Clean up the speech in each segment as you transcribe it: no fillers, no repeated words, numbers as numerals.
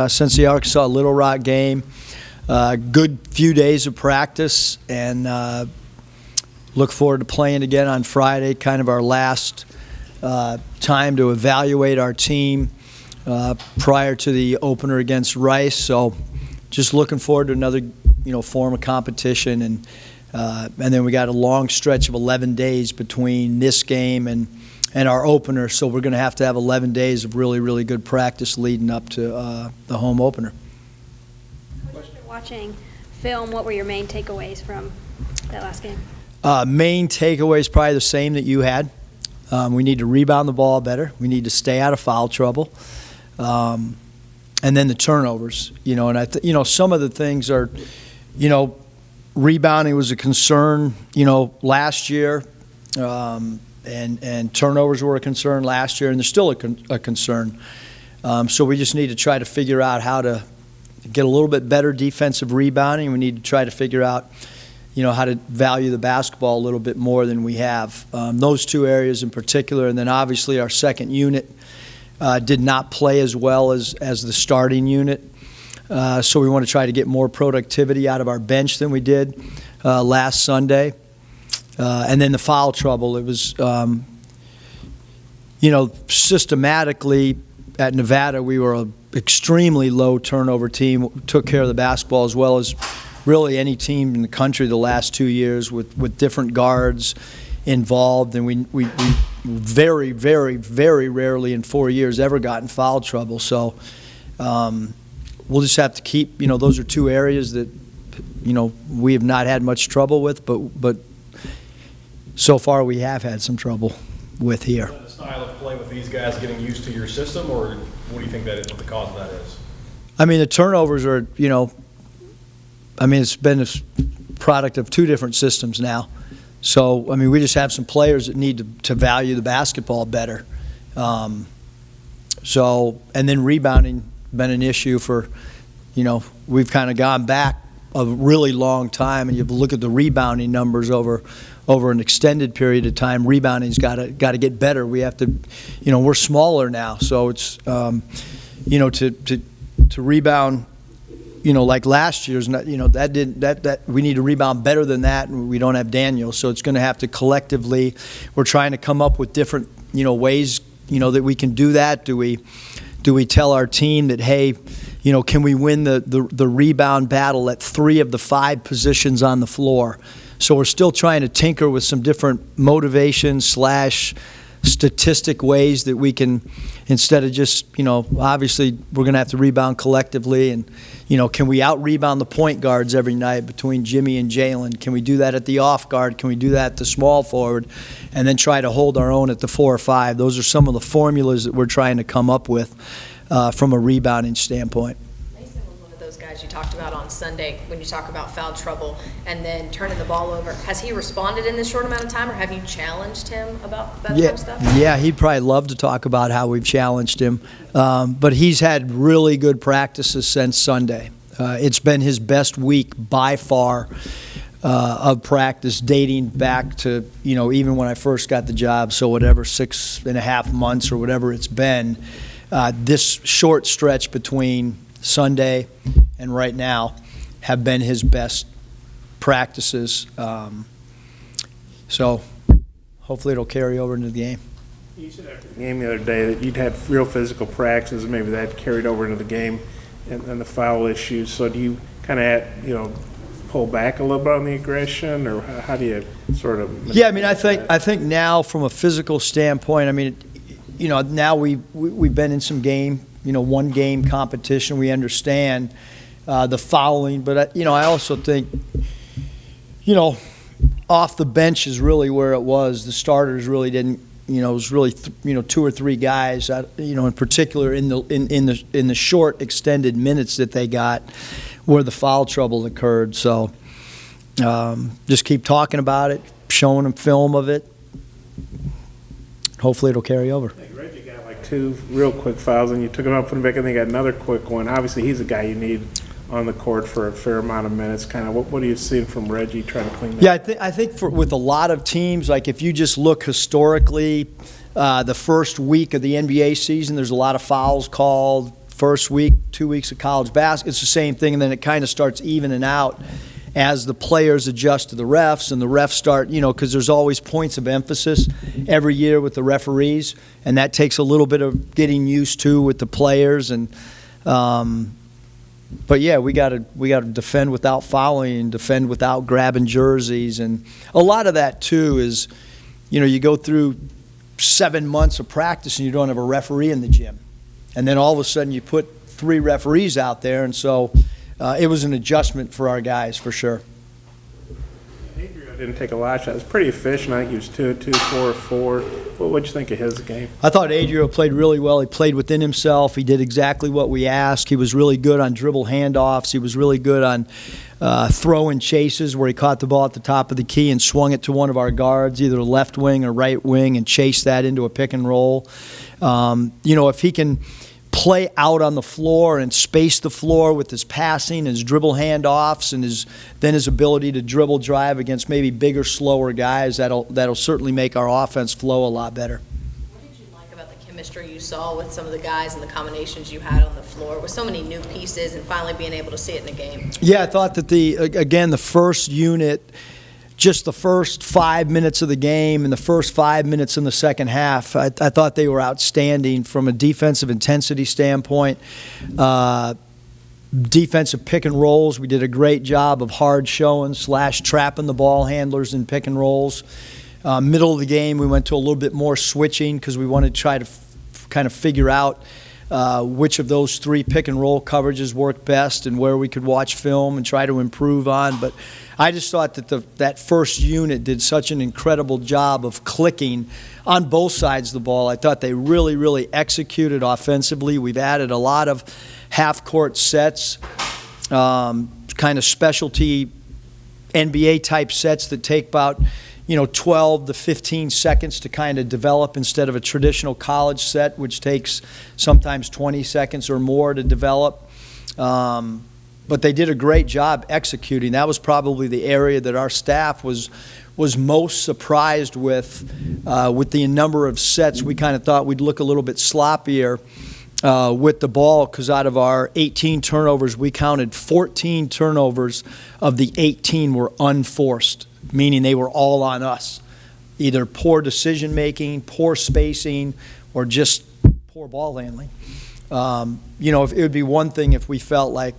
since the Arkansas Little Rock game. Good few days of practice, and look forward to playing again on Friday, kind of our last time to evaluate our team prior to the opener against Rice. So just looking forward to another form of competition, and then we got a long stretch of 11 days between this game and our opener, so we're going to have 11 days of really, really good practice leading up to the home opener. Coach, after watching film, what were your main takeaways from that last game? Main takeaways probably the same that you had. We need to rebound the ball better. We need to stay out of foul trouble. And then the turnovers, and some of the things are, rebounding was a concern, last year. And turnovers were a concern last year, and they're still a concern. So we just need to try to figure out how to get a little bit better defensive rebounding. We need to try to figure out, how to value the basketball a little bit more than we have. Those two areas in particular, and then obviously our second unit did not play as well as the starting unit. So we want to try to get more productivity out of our bench than we did last Sunday. And then the foul trouble, it was, systematically at Nevada, we were an extremely low turnover team, took care of the basketball as well as really any team in the country the last 2 years with different guards involved. And we very, very, very rarely in 4 years ever got in foul trouble. So we'll just have to keep, those are two areas that, we have not had much trouble with, but so far we have had some trouble with here. Is that the style of play with these guys getting used to your system, or what do you think that is, what the cause of that is? I mean, the turnovers are, it's been a product of two different systems now. So, we just have some players that need to value the basketball better. And then rebounding been an issue for, we've kind of gone back a really long time, and you look at the rebounding numbers over an extended period of time. Rebounding's got to get better. We have to, we're smaller now, so it's, to rebound, like last year's, that we need to rebound better than that, and we don't have Daniel, so it's going to have to collectively. We're trying to come up with different, ways, that we can do that. Do we tell our team that, hey, can we win the rebound battle at 3 of the 5 positions on the floor? So we're still trying to tinker with some different motivation / statistic ways that we can, instead of just, obviously we're going to have to rebound collectively, and, can we out-rebound the point guards every night between Jimmy and Jalen? Can we do that at the off guard? Can we do that at the small forward? And then try to hold our own at the 4 or 5. Those are some of the formulas that we're trying to come up with from a rebounding standpoint. Guys you talked about on Sunday when you talk about foul trouble and then turning the ball over. Has he responded in this short amount of time, or have you challenged him about that kind of stuff? Yeah, he'd probably love to talk about how we've challenged him. But he's had really good practices since Sunday. It's been his best week by far of practice, dating back to, even when I first got the job, so whatever, 6.5 months or whatever it's been. This short stretch between Sunday and right now have been his best practices. So hopefully it'll carry over into the game. You said after the game the other day that you'd had real physical practices, maybe that carried over into the game and the foul issues. So do you kind of, pull back a little bit on the aggression, or how do you sort of? Yeah, I think now from a physical standpoint, now we've been in some game, one game competition. We understand the fouling, but I also think, off the bench is really where it was. The starters really didn't, it was really 2 or 3 guys, in particular in the short extended minutes that they got, where the foul trouble occurred. So just keep talking about it, showing them film of it. Hopefully it'll carry over. Reggie got like 2 real quick fouls, and you took him out, put him back, and they got another quick one. Obviously, he's a guy you need on the court for a fair amount of minutes. Kind of what are you seeing from Reggie trying to clean that? Yeah, I think with a lot of teams, like if you just look historically, the first week of the NBA season, there's a lot of fouls called, first week, 2 weeks of college basketball, it's the same thing, and then it kind of starts evening out as the players adjust to the refs, and the refs start, because there's always points of emphasis every year with the referees, and that takes a little bit of getting used to with the players. And but yeah, we got to defend without fouling and defend without grabbing jerseys, and a lot of that too is, you go through 7 months of practice and you don't have a referee in the gym, and then all of a sudden you put 3 referees out there, and so it was an adjustment for our guys for sure. Adrian didn't take a lot of shots. It was pretty efficient. I think he was 2 of 2, 4 of 4. What'd you think of his game? I thought Adrian played really well. He played within himself. He did exactly what we asked. He was really good on dribble handoffs. He was really good on throw and chases where he caught the ball at the top of the key and swung it to one of our guards, either left wing or right wing, and chased that into a pick and roll. If he can play out on the floor and space the floor with his passing, his dribble handoffs, and his ability to dribble drive against maybe bigger, slower guys, that'll certainly make our offense flow a lot better. What did you like about the chemistry you saw with some of the guys and the combinations you had on the floor with so many new pieces and finally being able to see it in a game? Yeah, I thought that the first unit, just the first 5 minutes of the game and the first 5 minutes in the second half, I thought they were outstanding from a defensive intensity standpoint. Defensive pick and rolls, we did a great job of hard showing / trapping the ball handlers in pick and rolls. Middle of the game, we went to a little bit more switching because we wanted to try to kind of figure out which of those 3 pick and roll coverages worked best and where we could watch film and try to improve on. But I just thought that that first unit did such an incredible job of clicking on both sides of the ball. I thought they really, really executed offensively. We've added a lot of half-court sets, kind of specialty NBA-type sets that take about 12 to 15 seconds to kind of develop instead of a traditional college set, which takes sometimes 20 seconds or more to develop. But they did a great job executing. That was probably the area that our staff was most surprised with the number of sets. We kind of thought we'd look a little bit sloppier with the ball because out of our 18 turnovers, we counted 14 turnovers of the 18 were unforced, meaning they were all on us. Either poor decision-making, poor spacing, or just poor ball handling. If it would be one thing if we felt like,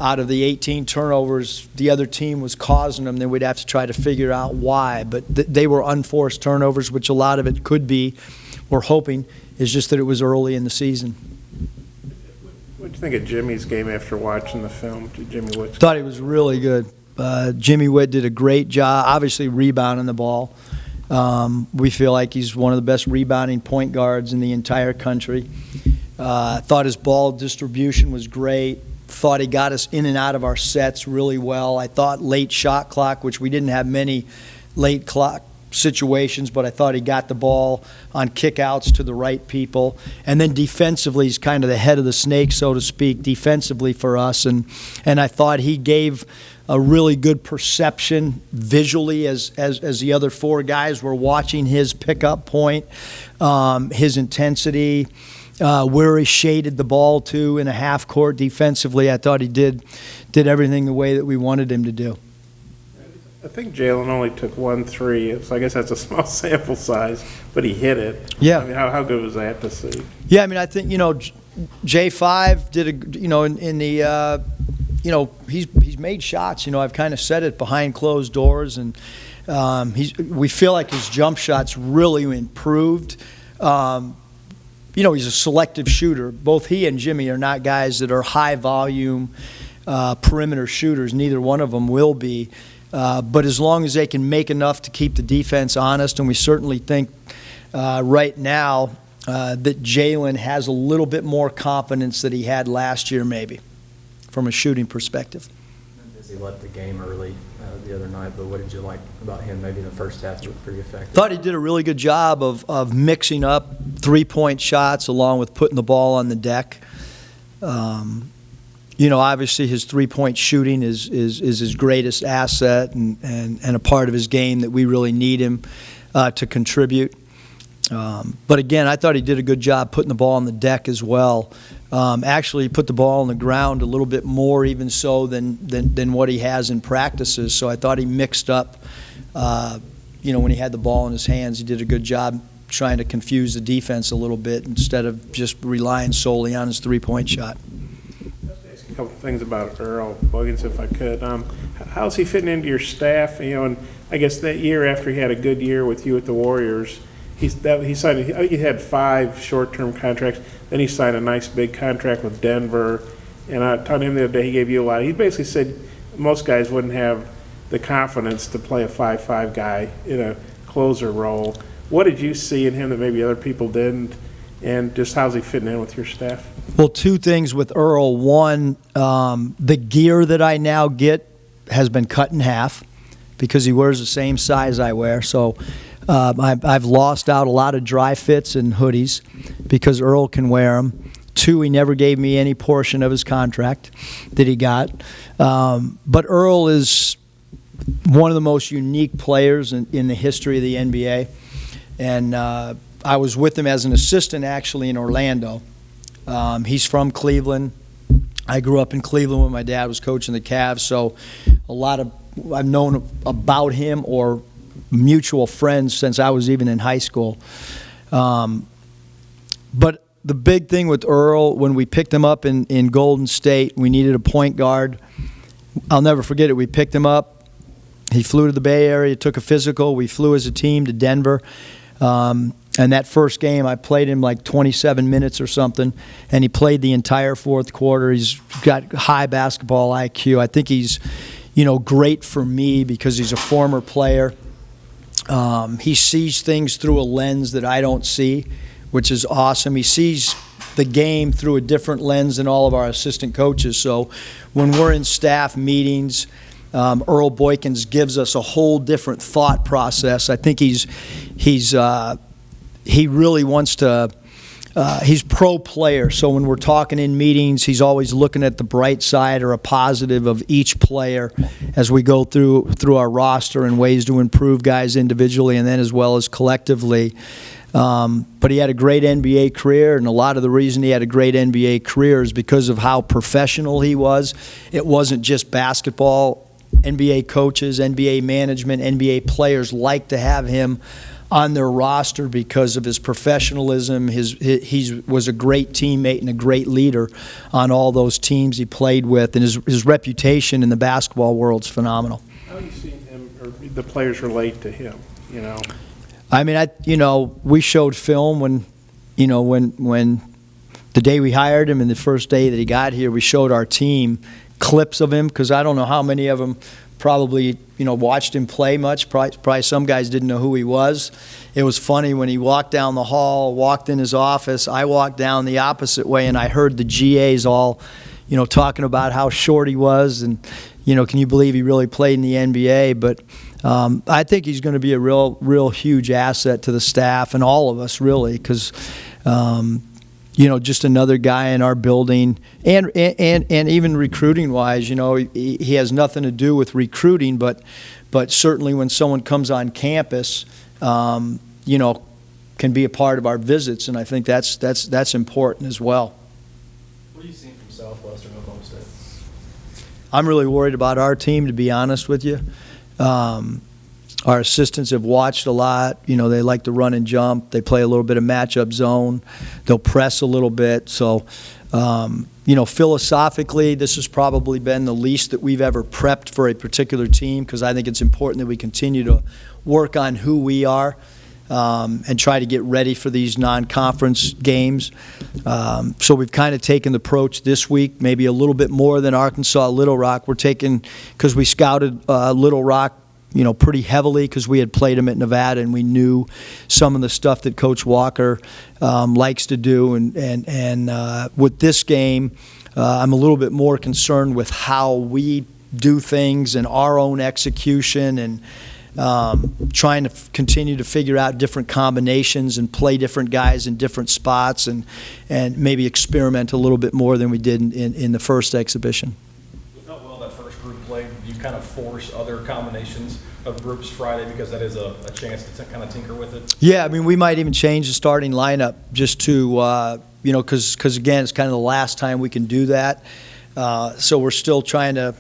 out of the 18 turnovers, the other team was causing them, then we'd have to try to figure out why. But they were unforced turnovers, which a lot of it could be, we're hoping, is just that it was early in the season. What did you think of Jimmy's game after watching the film? Jimmy Witt? Thought he was really good. Jimmy Witt did a great job, obviously rebounding the ball. We feel like he's one of the best rebounding point guards in the entire country. Thought his ball distribution was great. Thought he got us in and out of our sets really well. I thought late shot clock, which we didn't have many late clock situations, but I thought he got the ball on kickouts to the right people. And then defensively, he's kind of the head of the snake, so to speak, defensively for us. And I thought he gave a really good perception visually as the other 4 guys were watching his pickup point, his intensity, where he shaded the ball to in a half court defensively. I thought he did everything the way that we wanted him to do. I think Jalen only took 1 3. So I guess that's a small sample size, but he hit it. Yeah. I mean, how good was that to see? Yeah, I mean, I think J5 did in the he's made shots. I've kind of said it behind closed doors, and we feel like his jump shots really improved. He's a selective shooter. Both he and Jimmy are not guys that are high volume perimeter shooters. Neither one of them will be. But as long as they can make enough to keep the defense honest, and we certainly think right now that Jalen has a little bit more confidence than he had last year maybe from a shooting perspective. He left the game early the other night, but what did you like about him? Maybe in the first half he looked pretty effective. Thought he did a really good job of mixing up 3-point shots along with putting the ball on the deck. Obviously his 3-point shooting is his greatest asset and a part of his game that we really need him to contribute. But again, I thought he did a good job putting the ball on the deck as well. Actually, he put the ball on the ground a little bit more even so than what he has in practices. So I thought he mixed up, when he had the ball in his hands. He did a good job trying to confuse the defense a little bit instead of just relying solely on his three-point shot. A couple things about Earl Wiggins, if I could. How's he fitting into your staff? And I guess that year after he had a good year with you at the Warriors, he had 5 short-term contracts. Then he signed a nice big contract with Denver. And I talked to him the other day. He gave you a lot. He basically said most guys wouldn't have the confidence to play a 5'5" guy in a closer role. What did you see in him that maybe other people didn't? And just how's he fitting in with your staff? Well, 2 things with Earl. One, the gear that I now get has been cut in half because he wears the same size I wear. So I've lost out a lot of dry fits and hoodies because Earl can wear them. 2, he never gave me any portion of his contract that he got. But Earl is one of the most unique players in the history of the NBA. And I was with him as an assistant actually in Orlando. He's from Cleveland. I grew up in Cleveland when my dad was coaching the Cavs, so I've known about him or mutual friends since I was even in high school. But the big thing with Earl, when we picked him up in Golden State, we needed a point guard. I'll never forget it. We picked him up. He flew to the Bay Area, took a physical. We flew as a team to Denver. And that first game, I played him like 27 minutes or something, and he played the entire fourth quarter. He's got high basketball IQ. I think he's, great for me because he's a former player. He sees things through a lens that I don't see, which is awesome. He sees the game through a different lens than all of our assistant coaches. So when we're in staff meetings, Earl Boykins gives us a whole different thought process. I think he really wants to, he's pro player. So when we're talking in meetings, he's always looking at the bright side or a positive of each player as we go through our roster and ways to improve guys individually and then as well as collectively. But he had a great NBA career, and a lot of the reason he had a great NBA career is because of how professional he was. It wasn't just basketball. NBA coaches, NBA management, NBA players like to have him on their roster because of his professionalism. He was a great teammate and a great leader on all those teams he played with, and his reputation in the basketball world's phenomenal. How have you seen him or the players relate to him? I mean, we showed film when the day we hired him and the first day that he got here, we showed our team clips of him because I don't know how many of them probably watched him play much. Probably some guys didn't know who he was. It was funny when he walked down the hall, walked in his office. I walked down the opposite way, and I heard the GAs all, talking about how short he was, and can you believe he really played in the NBA? But I think he's going to be a real huge asset to the staff and all of us really, because just another guy in our building, and even recruiting-wise, he has nothing to do with recruiting, but certainly when someone comes on campus, can be a part of our visits, and I think that's important as well. What do you see from Southwestern Oklahoma State? I'm really worried about our team, to be honest with you. Our assistants have watched a lot. They like to run and jump. They play a little bit of matchup zone. They'll press a little bit. So, philosophically, this has probably been the least that we've ever prepped for a particular team because I think it's important that we continue to work on who we are and try to get ready for these non-conference games. So we've kind of taken the approach this week, maybe a little bit more than Arkansas Little Rock. We're taking, because we scouted Little Rock pretty heavily because we had played them at Nevada and we knew some of the stuff that Coach Walker likes to do. And with this game, I'm a little bit more concerned with how we do things and our own execution and trying to continue to figure out different combinations and play different guys in different spots and maybe experiment a little bit more than we did in the first exhibition. With how well that first group played, did you kind of force other combinations of groups Friday, because that is a chance to kind of tinker with it? Yeah, I mean, we might even change the starting lineup just to, because again, it's kind of the last time we can do that. So we're still trying to,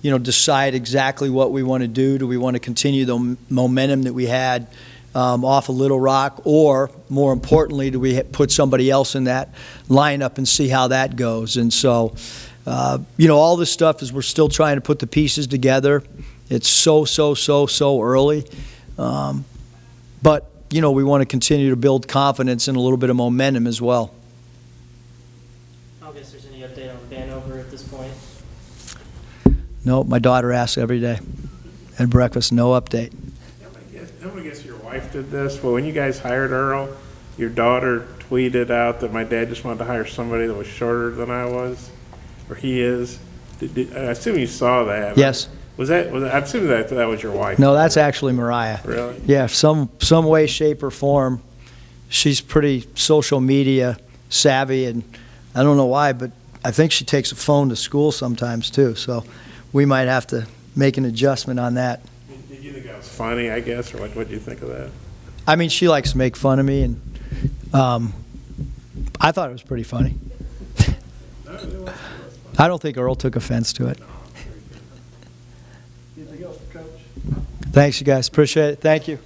decide exactly what we want to do. Do we want to continue the momentum that we had off of Little Rock, or more importantly, do we put somebody else in that lineup and see how that goes? And so, all this stuff is we're still trying to put the pieces together. It's so early. But, we want to continue to build confidence and a little bit of momentum as well. I don't guess there's any update on Vanover at this point. No, my daughter asks every day at breakfast, no update. I'm gonna guess your wife did this, but when you guys hired Earl, your daughter tweeted out that my dad just wanted to hire somebody that was shorter than I was, or he is. I assume you saw that. Yes. I assume that was your wife. No, that's actually Mariah. Really? Yeah, some way, shape, or form. She's pretty social media savvy, and I don't know why, but I think she takes a phone to school sometimes too, so we might have to make an adjustment on that. Did you think that was funny, I guess, or what did you think of that? I mean, she likes to make fun of me, and I thought it was pretty funny. No, it was I don't think Earl took offense to it. Anything else, Coach? Thanks, you guys. Appreciate it. Thank you.